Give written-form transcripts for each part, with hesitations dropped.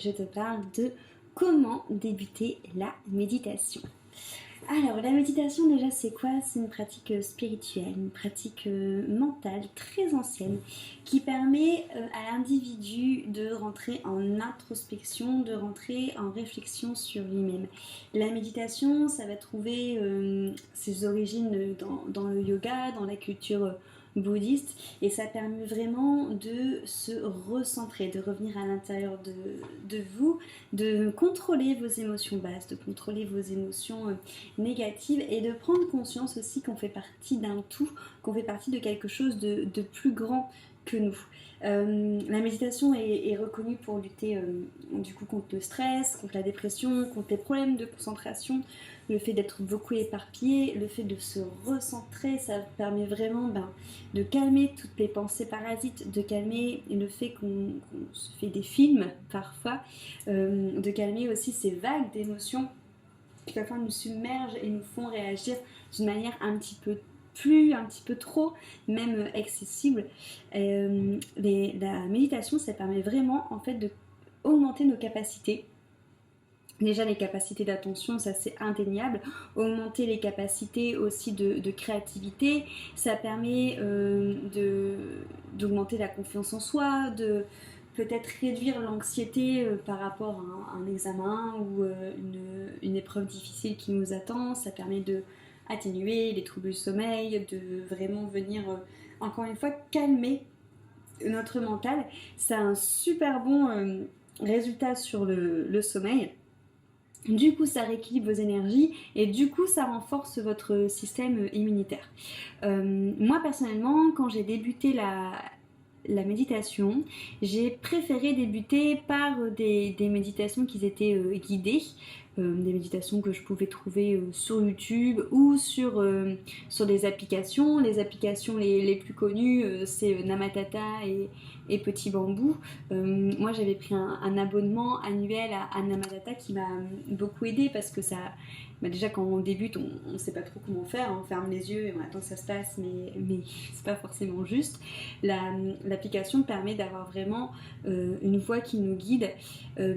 je te parle de comment débuter la méditation. Alors la méditation déjà c'est quoi? C'est une pratique spirituelle, une pratique mentale très ancienne qui permet à l'individu de rentrer en introspection, de rentrer en réflexion sur lui-même. La méditation ça va trouver ses origines dans le yoga, dans la culture bouddhiste, et ça permet vraiment de se recentrer, de revenir à l'intérieur de vous, de contrôler vos émotions basses, de contrôler vos émotions négatives, et de prendre conscience aussi qu'on fait partie d'un tout, qu'on fait partie de quelque chose de plus grand que nous. La méditation est reconnue pour lutter du coup contre le stress, contre la dépression, contre les problèmes de concentration, le fait d'être beaucoup éparpillé, le fait de se recentrer, ça permet vraiment de calmer toutes les pensées parasites, de calmer le fait qu'on se fait des films parfois, de calmer aussi ces vagues d'émotions qui parfois nous submergent et nous font réagir d'une manière un petit peu trop, même excessible. La méditation, ça permet vraiment en fait de augmenter nos capacités. Déjà les capacités d'attention, ça c'est indéniable. Augmenter les capacités aussi de créativité, ça permet d'augmenter la confiance en soi, de peut-être réduire l'anxiété par rapport à un examen ou une épreuve difficile qui nous attend. Ça permet de atténuer les troubles du sommeil, de vraiment venir encore une fois calmer notre mental. Ça a un super bon résultat sur le sommeil. Du coup, ça rééquilibre vos énergies et du coup, ça renforce votre système immunitaire. Moi, personnellement, quand j'ai débuté la méditation, j'ai préféré débuter par des méditations qui étaient guidées, des méditations que je pouvais trouver sur YouTube ou sur des applications. Les applications les plus connues, c'est Namatata et Petit Bambou. Moi j'avais pris un abonnement annuel à Namatata qui m'a beaucoup aidé parce que ça... déjà quand on débute, on ne sait pas trop comment faire, on ferme les yeux et on attend que ça se passe, mais c'est pas forcément juste. L'application permet d'avoir vraiment une voix qui nous guide,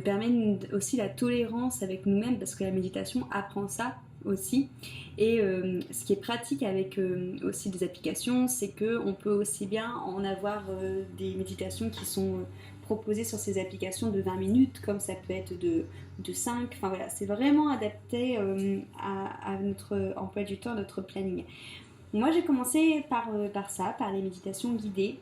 permet aussi la tolérance avec nous-mêmes, parce que la méditation apprend ça aussi. Et ce qui est pratique avec aussi des applications, c'est qu'on peut aussi bien en avoir des méditations qui sont proposées sur ces applications de 20 minutes, comme ça peut être de 5, enfin voilà, c'est vraiment adapté à notre emploi du temps, à notre planning. Moi j'ai commencé par les méditations guidées.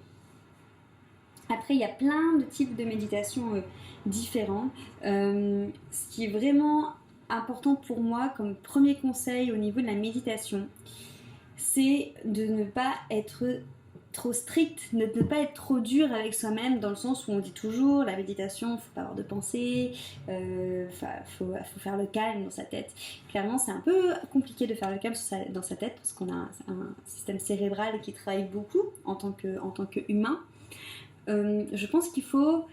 Après il y a plein de types de méditations différents. Ce qui est vraiment important pour moi comme premier conseil au niveau de la méditation, c'est de ne pas être trop strict, de ne pas être trop dur avec soi-même, dans le sens où on dit toujours la méditation, il ne faut pas avoir de pensée, faut faire le calme dans sa tête. Clairement c'est un peu compliqué de faire le calme dans sa tête parce qu'on a un système cérébral qui travaille beaucoup en tant qu'humain. Je pense qu'il faut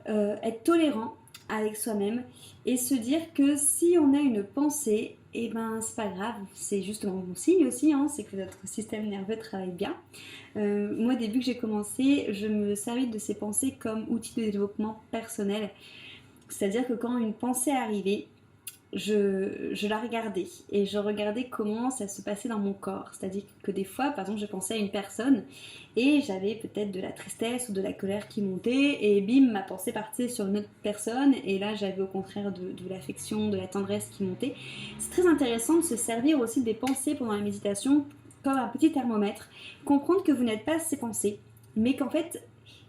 être tolérant avec soi-même et se dire que si on a une pensée, et c'est pas grave, c'est justement bon signe aussi, c'est que notre système nerveux travaille bien. Moi au début que j'ai commencé, je me servais de ces pensées comme outil de développement personnel, c'est-à-dire que quand une pensée arrivait, je la regardais et je regardais comment ça se passait dans mon corps. C'est-à-dire que des fois, par exemple, je pensais à une personne et j'avais peut-être de la tristesse ou de la colère qui montait et bim, ma pensée partait sur une autre personne et là j'avais au contraire de l'affection, de la tendresse qui montait. C'est très intéressant de se servir aussi des pensées pendant la méditation comme un petit thermomètre, comprendre que vous n'êtes pas ces pensées, mais qu'en fait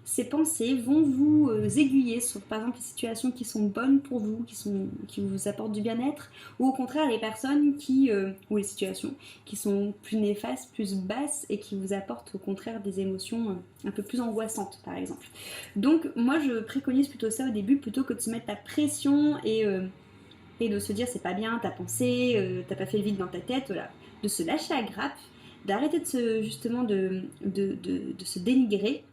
ces pensées vont vous aiguiller sur par exemple les situations qui sont bonnes pour vous, qui vous apportent du bien-être, ou au contraire les personnes ou les situations qui sont plus néfastes, plus basses et qui vous apportent au contraire des émotions un peu plus angoissantes par exemple. Donc moi je préconise plutôt ça au début, plutôt que de se mettre la pression et de se dire c'est pas bien, t'as pensé, t'as pas fait le vide dans ta tête, voilà. De se lâcher la grappe, d'arrêter de se dénigrer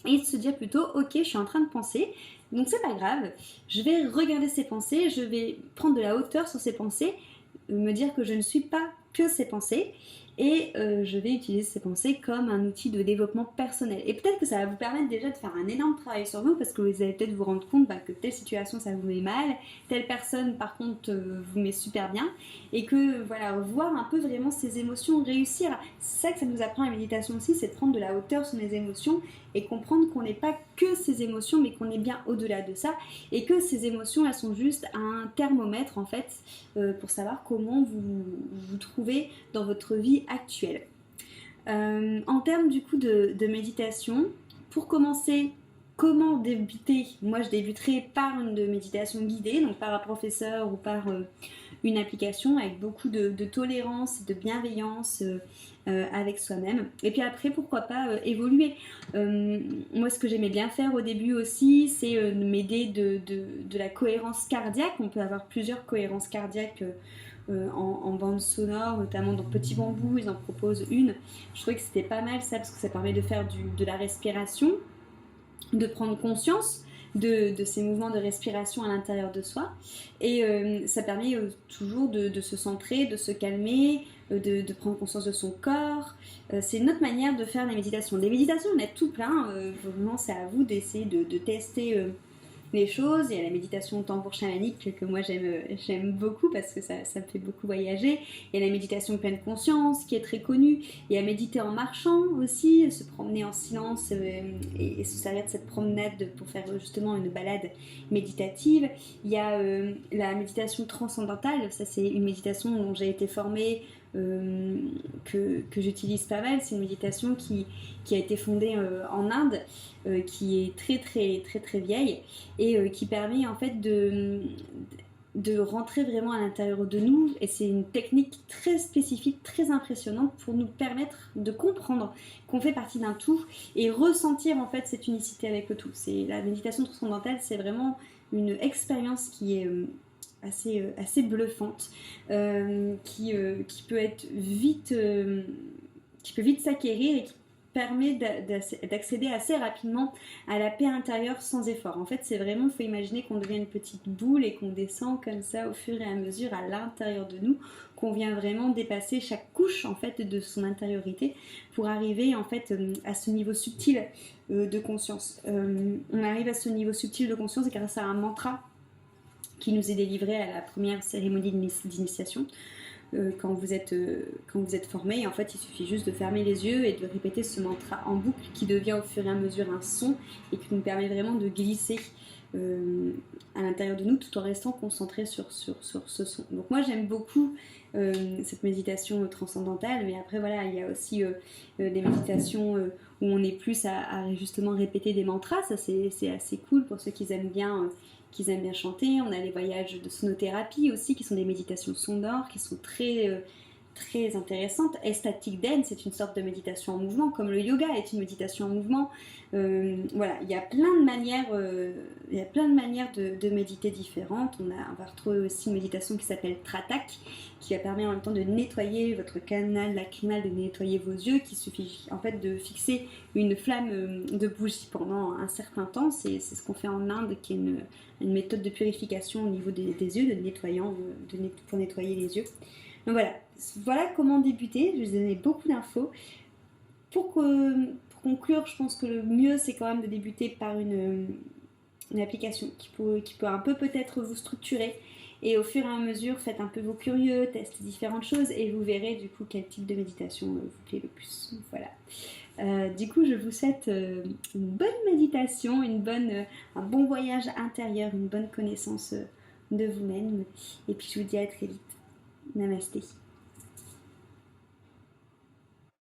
et de se dire plutôt ok, je suis en train de penser, donc c'est pas grave, je vais regarder ces pensées, je vais prendre de la hauteur sur ces pensées, me dire que je ne suis pas que ces pensées et je vais utiliser ces pensées comme un outil de développement personnel. Et peut-être que ça va vous permettre déjà de faire un énorme travail sur vous, parce que vous allez peut-être vous rendre compte que telle situation ça vous met mal, telle personne par contre vous met super bien, et que voilà, voir un peu vraiment ces émotions, réussir. C'est ça que ça nous apprend la méditation aussi, c'est de prendre de la hauteur sur les émotions et comprendre qu'on n'est pas que ces émotions, mais qu'on est bien au-delà de ça, et que ces émotions elles sont juste un thermomètre en fait pour savoir comment vous vous trouvez dans votre vie actuelle. En termes du coup de méditation, pour commencer, comment débuter? Moi je débuterai par une méditation guidée, donc par un professeur ou par une application avec beaucoup de tolérance, de bienveillance avec soi-même. Et puis après, pourquoi pas évoluer. Moi, ce que j'aimais bien faire au début aussi, c'est m'aider de la cohérence cardiaque. On peut avoir plusieurs cohérences cardiaques en bande sonore, notamment dans Petit Bambou, ils en proposent une. Je trouvais que c'était pas mal ça, parce que ça permet de faire de la respiration, de prendre conscience de ces mouvements de respiration à l'intérieur de soi, et ça permet toujours de se centrer, de se calmer, de prendre conscience de son corps. C'est une autre manière de faire les méditations. Les méditations, on a tout plein, vraiment c'est à vous d'essayer de tester les choses. Il y a la méditation tambour chamanique que moi j'aime beaucoup parce que ça me fait beaucoup voyager. Il y a la méditation pleine conscience qui est très connue. Il y a méditer en marchant aussi, se promener en silence et se servir de cette promenade pour faire justement une balade méditative. Il y a la méditation transcendantale, ça c'est une méditation dont j'ai été formée, que j'utilise pas mal. C'est une méditation qui a été fondée en Inde, qui est très vieille, et qui permet en fait de rentrer vraiment à l'intérieur de nous, et c'est une technique très spécifique, très impressionnante pour nous permettre de comprendre qu'on fait partie d'un tout et ressentir en fait cette unicité avec le tout. C'est la méditation transcendantale, c'est vraiment une expérience qui est assez bluffante, qui peut être vite qui peut vite s'acquérir et qui permet d'accéder assez rapidement à la paix intérieure sans effort. En fait, c'est vraiment, il faut imaginer qu'on devient une petite boule et qu'on descend comme ça au fur et à mesure à l'intérieur de nous, qu'on vient vraiment dépasser chaque couche en fait de son intériorité pour arriver en fait à ce niveau subtil de conscience. On arrive à ce niveau subtil de conscience grâce à un mantra qui nous est délivré à la première cérémonie d'initiation. Quand vous êtes formé, en fait il suffit juste de fermer les yeux et de répéter ce mantra en boucle qui devient au fur et à mesure un son et qui nous permet vraiment de glisser à l'intérieur de nous tout en restant concentré sur ce son. Donc moi j'aime beaucoup cette méditation transcendantale, mais après voilà, il y a aussi des méditations où on est plus à justement répéter des mantras. Ça c'est assez cool pour ceux qui aiment bien chanter. On a les voyages de sonothérapie aussi, qui sont des méditations sonores, qui sont très intéressantes. Ecstatic Dance, c'est une sorte de méditation en mouvement, comme le yoga est une méditation en mouvement. Voilà, il y a plein de manières, de méditer différentes. On va retrouver aussi une méditation qui s'appelle Tratak, qui va permettre en même temps de nettoyer votre canal lacrymal, de nettoyer vos yeux, qu'il suffit en fait de fixer une flamme de bougie pendant un certain temps. C'est ce qu'on fait en Inde, qui est une méthode de purification au niveau des yeux, pour nettoyer les yeux. Donc voilà comment débuter. Je vous ai donné beaucoup d'infos. Pour conclure, je pense que le mieux c'est quand même de débuter par une application qui peut un peu peut-être vous structurer, et au fur et à mesure faites un peu vos curieux, testez différentes choses et vous verrez du coup quel type de méditation vous plaît le plus. Voilà. Du coup je vous souhaite une bonne méditation, un bon voyage intérieur, une bonne connaissance de vous-même, et puis je vous dis à très vite. Namasté.